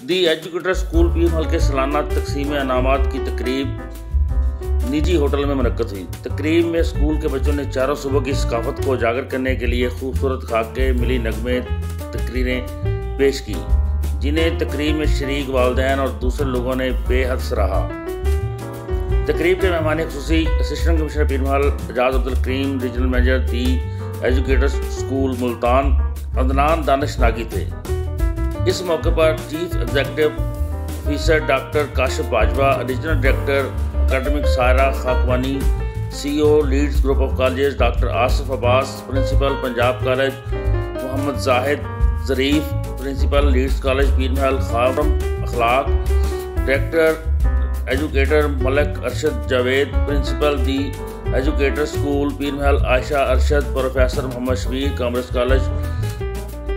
दी Educator School Pir महल के सालाना तकसीम इनामात की तकरीब निजी होटल में मुनक्कद हुई। तकरीब में स्कूल के बच्चों ने चारों सूबों की सकाफत को उजागर करने के लिए खूबसूरत खाके, मिली नगमे, तकरीरें पेश की, जिन्हें तकरीब में शरीक वालिदैन और दूसरे लोगों ने बेहद सराहा। तकरीब के मेहमान खुसूसी assistant commissioner Pir Mahal Ejaz Abdul Karim, regional manager The Educators School Multan Adnan Danish Nagi थे। इस मौके पर chief executive officer doctor Kashif Bajwa, regional director academic Saira Khakwani, CEO Leeds Group of Colleges doctor Asif Abbas, principal Punjab College Mohammad Zahid Zarif, principal Leeds College Pir Mahal Khurram Akhlaq, director Educator Malik Arshad Javed, principal The Educator School Pir Mahal Ayesha Arshad, professor Mohammad Shabbir, Commerce college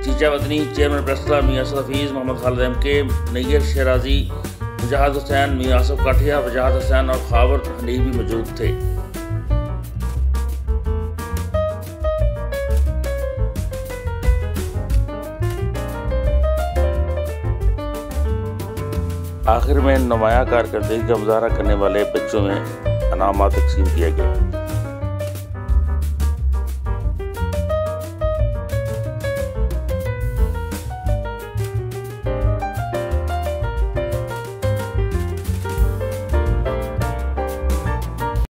चीचा वतनी, chairman press club Miyan Hafeez, Mohammad Khalid MK, Nayyar शराजी, वजाहत हुसैन, मियां आसफ काठिया, वजाहत हुसैन और खावर हनीफ भी मौजूद थे। आखिर में नुमाया कारकर्दगी का मुजाहरा करने वाले बच्चों में इनामात तकसीम किया गया।